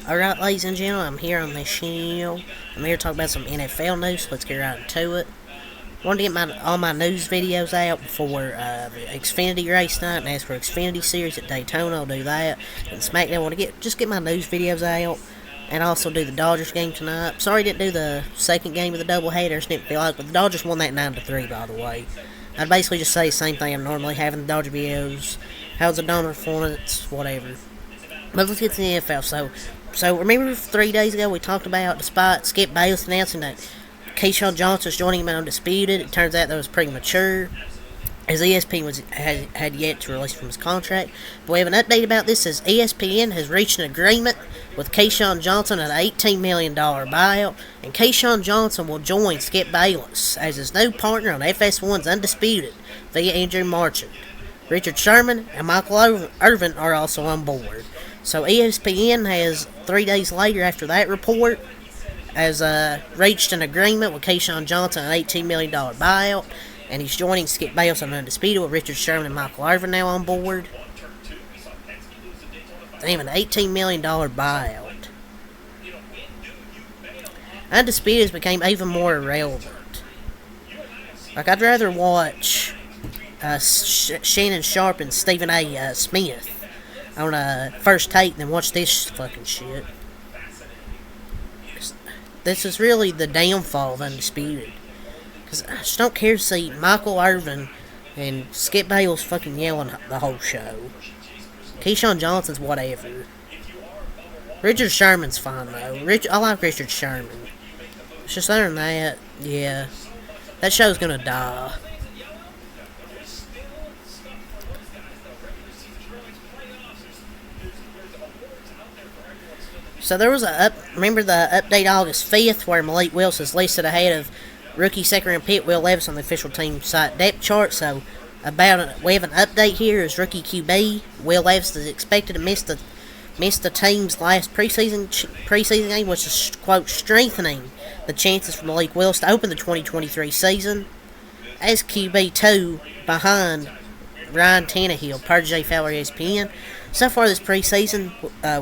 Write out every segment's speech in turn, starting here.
Alright, ladies and gentlemen, I'm here on this channel. I'm here to talk about some NFL news. Let's get right into it. I wanted to get all my news videos out before the Xfinity race night, and as for Xfinity Series at Daytona, I'll do that. And SmackDown, I want to get my news videos out, and also do the Dodgers game tonight. Sorry I didn't do the second game of the doubleheader. I just didn't feel like, but the Dodgers won that 9-3, by the way. I'd basically just say the same thing I'm normally having the Dodger videos. How's the Dodger performance? Whatever. But let's get to the NFL. So remember 3 days ago we talked about, despite Skip Bayless announcing that Keyshawn Johnson was joining him in Undisputed, it turns out that was premature, as ESPN had yet to release from his contract. But we have an update about this, as ESPN has reached an agreement with Keyshawn Johnson at an $18 million buyout, and Keyshawn Johnson will join Skip Bayless as his new partner on FS1's Undisputed via Andrew Marchand. Richard Sherman and Michael Irvin are also on board. So ESPN has, 3 days later after that report, has reached an agreement with Keyshawn Johnson, an $18 million buyout, and he's joining Skip Bayless on Undisputed with Richard Sherman and Michael Irvin now on board. Damn, an $18 million buyout. Undisputed became even more irrelevant. Like, I'd rather watch Shannon Sharp and Stephen A. Smith on First Take than watch this fucking shit. This is really the downfall of Undisputed. Because I just don't care to see Michael Irvin and Skip Bayless fucking yelling the whole show. Keyshawn Johnson's whatever. Richard Sherman's fine though. I like Richard Sherman. It's just other than that, yeah. That show's gonna die. So there was remember the update August 5th where Malik Willis is listed ahead of rookie second round pick Will Levis on the official team site depth chart. So we have an update here as rookie QB Will Levis is expected to miss the team's last preseason game, which is, quote, strengthening the chances for Malik Willis to open the 2023 season as QB2 behind Ryan Tannehill, per Jay Fowler ESPN. So far this preseason,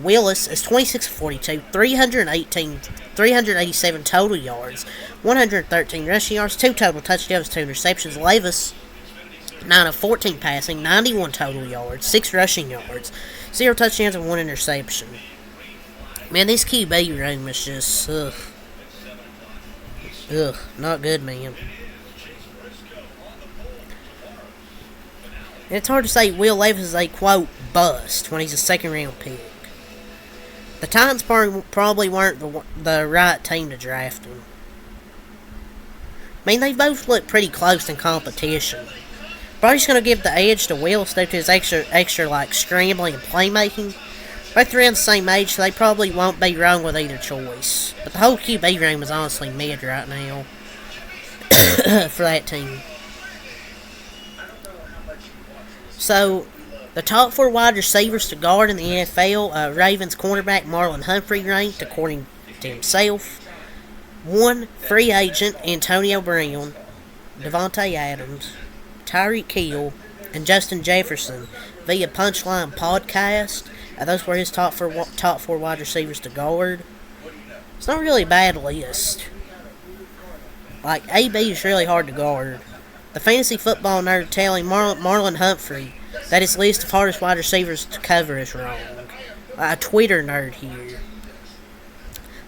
Willis is 26-42, 387 total yards, 113 rushing yards, 2 total touchdowns, 2 interceptions. Levis, 9 of 14 passing, 91 total yards, 6 rushing yards, 0 touchdowns, and 1 interception. Man, this QB room is just, not good, man. And it's hard to say Will Levis is a, quote, bust when he's a second-round pick. The Titans probably weren't the right team to draft him. I mean, they both look pretty close in competition. Probably just going to give the edge to Willis due to his extra like, scrambling and playmaking. Both around the same age, so they probably won't be wrong with either choice. But the whole QB room is honestly mid right now for that team. So, the top 4 wide receivers to guard in the NFL, Ravens cornerback Marlon Humphrey ranked, according to himself. 1 free agent Antonio Brown, Devontae Adams, Tyreek Hill, and Justin Jefferson via Punchline Podcast. Those were his top four wide receivers to guard. It's not really a bad list. Like, AB is really hard to guard. The fantasy football nerd telling Marlon Humphrey that his list of hardest wide receivers to cover is wrong. A Twitter nerd here.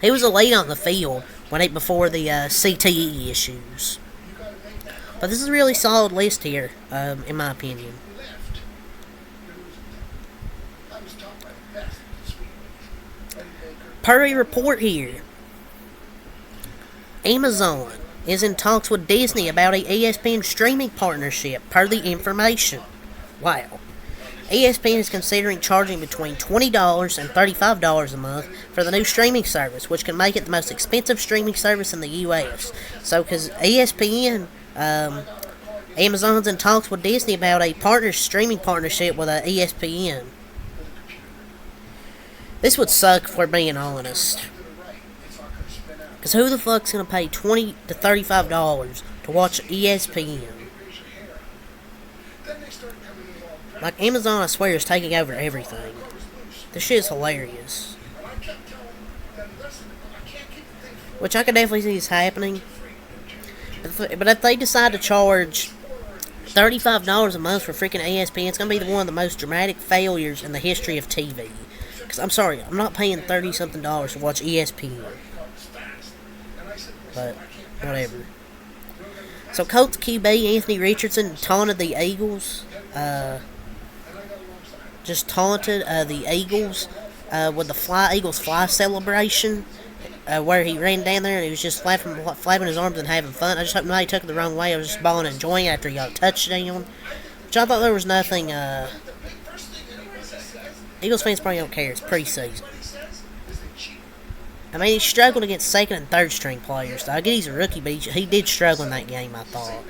He was elite on the field before the CTE issues. But this is a really solid list here, in my opinion. Per a report here, Amazon is in talks with Disney about a ESPN streaming partnership, per the information. Wow. ESPN is considering charging between $20 and $35 a month for the new streaming service, which can make it the most expensive streaming service in the U.S. So, because ESPN, Amazon's in talks with Disney about a streaming partnership with ESPN. This would suck, if we're being honest. Because who the fuck's going to pay $20 to $35 to watch ESPN? Like, Amazon, I swear, is taking over everything. The shit is hilarious. Which I could definitely see is happening. But if they decide to charge $35 a month for freaking ESPN, it's going to be one of the most dramatic failures in the history of TV. Because I'm sorry, I'm not paying $30-something to watch ESPN. But, whatever. So, Colts QB Anthony Richardson taunted the Eagles. Just taunted the Eagles with the Eagles fly celebration. Where he ran down there and he was just flapping his arms and having fun. I just hope nobody took it the wrong way. I was just balling and enjoying it after he got a touchdown. Which I thought there was nothing. Eagles fans probably don't care. It's preseason. I mean, he struggled against second and third string players. I get he's a rookie, but he did struggle in that game, I thought.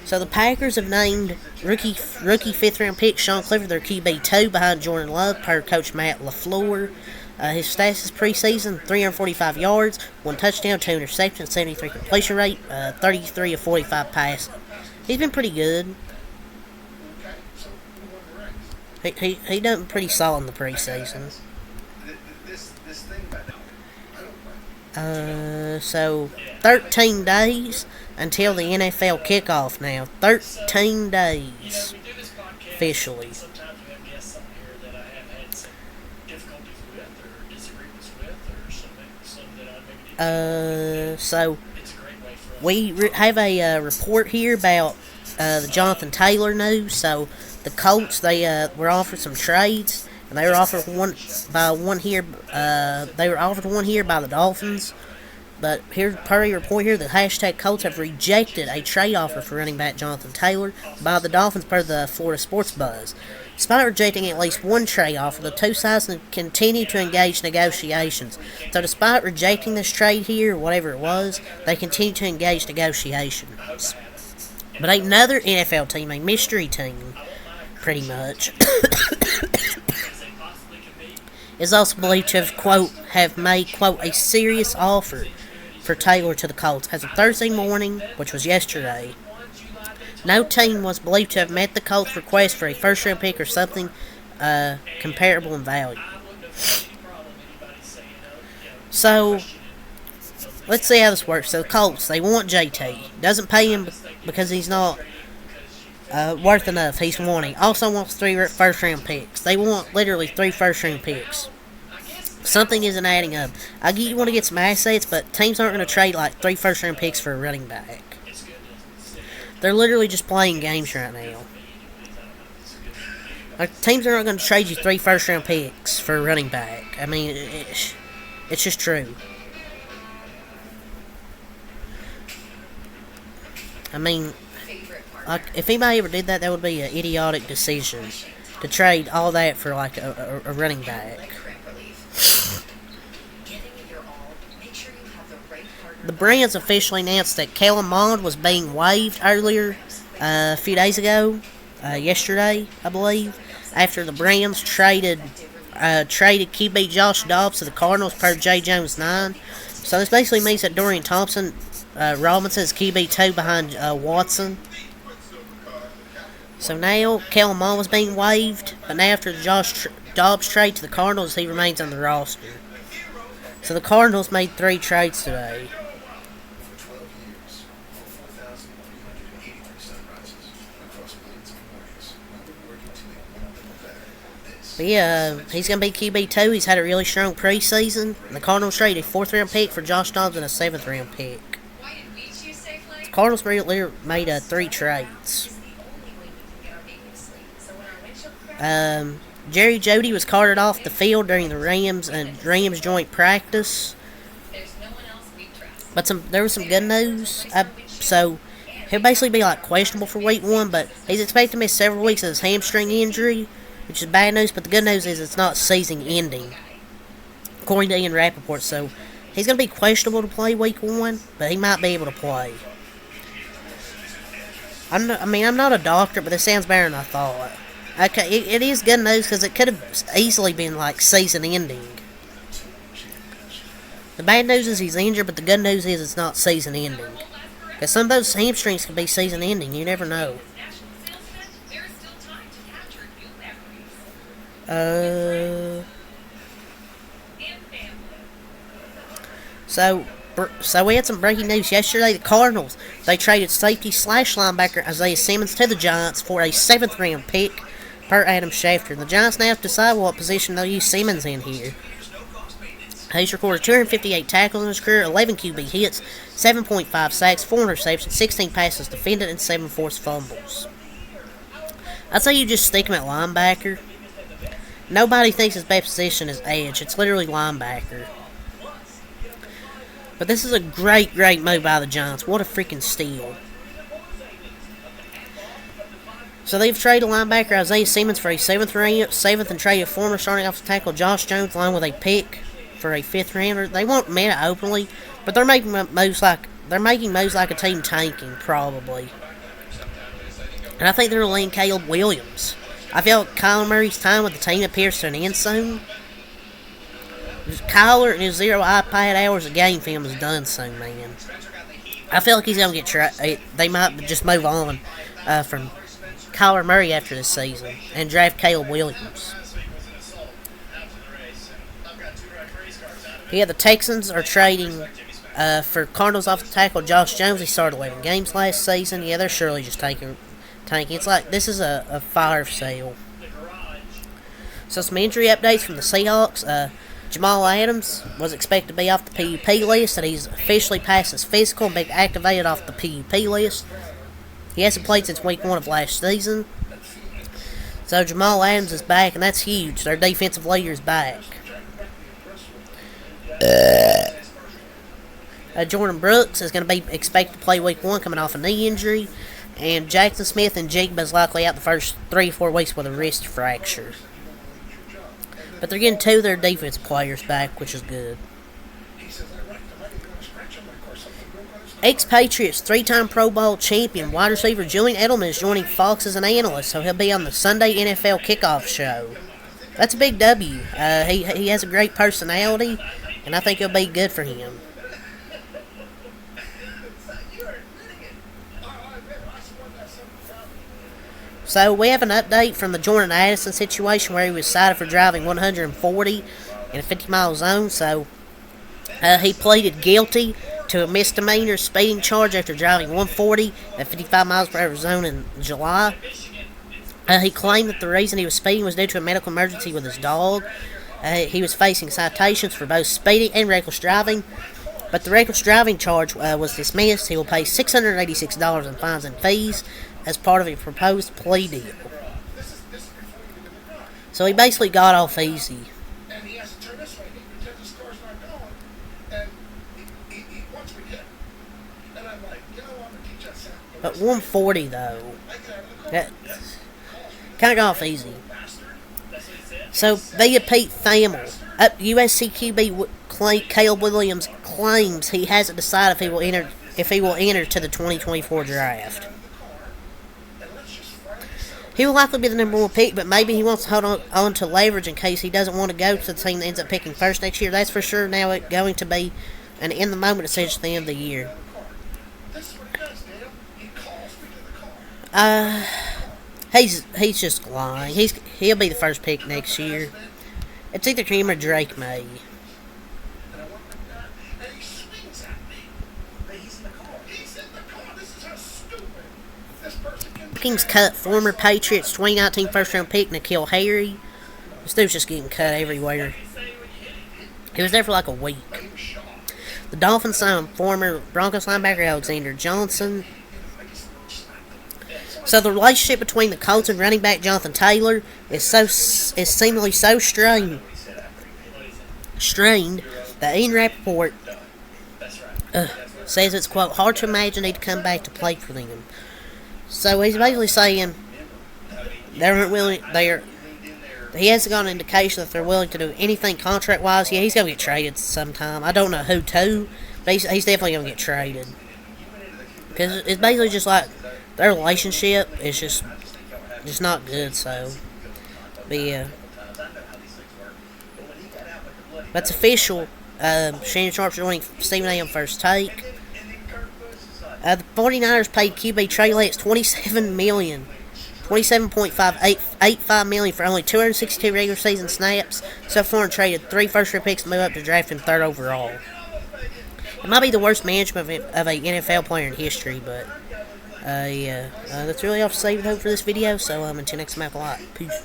So the Packers have named rookie 5th round pick Sean Clifford their QB2 behind Jordan Love per coach Matt LaFleur. His stats this preseason: 345 yards, 1 touchdown, 2 interceptions, 73 completion rate, 33 of 45 passing. He's been pretty good. He done pretty solid in the preseason. So 13 days until the NFL kickoff now. 13 days officially. So we have a report here about the Jonathan Taylor news. So the Colts, they were offered some trades, and they were offered one here. They were offered one here by the Dolphins. But here's per a report here, the hashtag Colts have rejected a trade offer for running back Jonathan Taylor by the Dolphins per the Florida Sports Buzz. Despite rejecting at least one trade offer, the two sides continue to engage negotiations. So despite rejecting this trade here, whatever it was, they continue to engage negotiations. But another NFL team, a mystery team, pretty much, is also believed to have made, quote, a serious offer for Taylor to the Colts. As of Thursday morning, which was yesterday, no team was believed to have met the Colts' request for a first-round pick or something comparable in value. So, let's see how this works. So, the Colts, they want JT. Doesn't pay him because he's not worth enough. He's wanting. Also wants 3 first-round picks. They want literally 3 first-round picks. Something isn't adding up. I get you want to get some assets, but teams aren't going to trade like 3 first-round picks for a running back. They're literally just playing games right now. Like, teams are not going to trade you 3 first-round picks for a running back. I mean, it's just true. I mean, like, if anybody ever did that, that would be an idiotic decision to trade all that for like a running back. The Browns officially announced that Kellen Mond was being waived earlier, a few days ago, yesterday, I believe, after the Browns traded QB Josh Dobbs to the Cardinals per J. Jones 9. So this basically means that Dorian Thompson Robinson is QB2 behind Watson. So now Kellen Mond was being waived, but now after the Josh Dobbs trade to the Cardinals, he remains on the roster. So the Cardinals made 3 trades today. But yeah, he's going to be QB2. He's had a really strong preseason. And the Cardinals traded a 4th round pick for Josh Dobbs and a 7th round pick. The Cardinals made 3 trades. Jerry Jeudy was carted off the field during the Rams joint practice. But there was some good news. So he'll basically be like questionable for week 1, but he's expected to miss several weeks of his hamstring injury, which is bad news. But the good news is it's not season ending, according to Ian Rappaport. So he's going to be questionable to play week 1, but he might be able to play. I'm not a doctor, but this sounds better than I thought. Okay, it is good news because it could have easily been like season ending. The bad news is he's injured, but the good news is it's not season ending. Because some of those hamstrings can be season ending, you never know. Uh, so, so we had some breaking news yesterday. The Cardinals, they traded safety slash linebacker Isaiah Simmons to the Giants for a 7th round pick per Adam Schefter. The Giants now have to decide what position they'll use Simmons in here. He's recorded 258 tackles in his career, 11 QB hits, 7.5 sacks, 4 interceptions, 16 passes defended, and 7 forced fumbles. I'd say you just stick him at linebacker. Nobody thinks his best position is edge. It's literally linebacker. But this is a great, great move by the Giants. What a freaking steal. So they've traded linebacker Isaiah Simmons for a 7th and traded former starting offensive tackle Josh Jones along with a pick for a 5th rounder. They won't admit it openly, but they're making moves like a team tanking, probably. And I think they're going to land Caleb Williams. I feel like Kyler Murray's time with the team appears to an end soon. Kyler and his 0 iPad hours of game film is done soon, man. I feel like he's going to get they might just move on from Kyler Murray after this season and draft Caleb Williams. Yeah, the Texans are trading for Cardinals offensive tackle Josh Jones. He started 11 games last season. Yeah, they're surely just tanking. It's like this is a fire sale. So some injury updates from the Seahawks. Jamal Adams was expected to be off the PUP list, and he's officially passed his physical and been activated off the PUP list. He hasn't played since week 1 of last season. So Jamal Adams is back, and that's huge. Their defensive leader is back. Jordan Brooks is going to be expected to play week 1 coming off a knee injury. And Jackson Smith and Jigba is likely out the first 3 or 4 weeks with a wrist fracture. But they're getting 2 of their defensive players back, which is good. Ex-Patriots 3-time Pro Bowl champion wide receiver Julian Edelman is joining Fox as an analyst, so he'll be on the Sunday NFL kickoff show. That's a big W. He has a great personality, and I think it'll be good for him. So we have an update from the Jordan Addison situation where he was cited for driving 140 in a 50-mile zone. So he pleaded guilty to a misdemeanor speeding charge after driving 140 at 55 miles per hour zone in July. He claimed that the reason he was speeding was due to a medical emergency with his dog. He was facing citations for both speeding and reckless driving, but the reckless driving charge was dismissed. He will pay $686 in fines and fees as part of a proposed plea deal. So he basically got off easy. But 140 though, that kind of got off easy. So via Pete Thamel, USC QB Caleb Williams claims he hasn't decided if he will enter to the 2024 draft. He will likely be the number 1 pick, but maybe he wants to hold on to leverage in case he doesn't want to go to the team that ends up picking first next year. That's for sure now going to be an in-the-moment decision at the end of the year. He's just lying. He'll be the first pick next year. It's either him or Drake May. Vikings cut former Patriots 2019 first-round pick N'Keal Harry. This dude's just getting cut everywhere. He was there for like a week. The Dolphins signed former Broncos linebacker Alexander Johnson. So the relationship between the Colts and running back Jonathan Taylor is seemingly so strained that Ian Rappaport says it's, quote, hard to imagine he'd come back to play for them. So he's basically saying he hasn't got an indication that they're willing to do anything contract-wise. Yeah, he's going to get traded sometime. I don't know who to, but he's definitely going to get traded. Because it's basically just like their relationship is just not good, so. But yeah. That's official. Shannon Sharp's joining Stephen A. on First Take. The 49ers paid QB Trey Lance $27 million $27.585 million for only 262 regular season snaps. So far, and traded 3 first-round picks to move up to draft him 3rd overall. It might be the worst management of a NFL player in history, but yeah, that's really all to say for this video. So until next time, have a lot. Peace.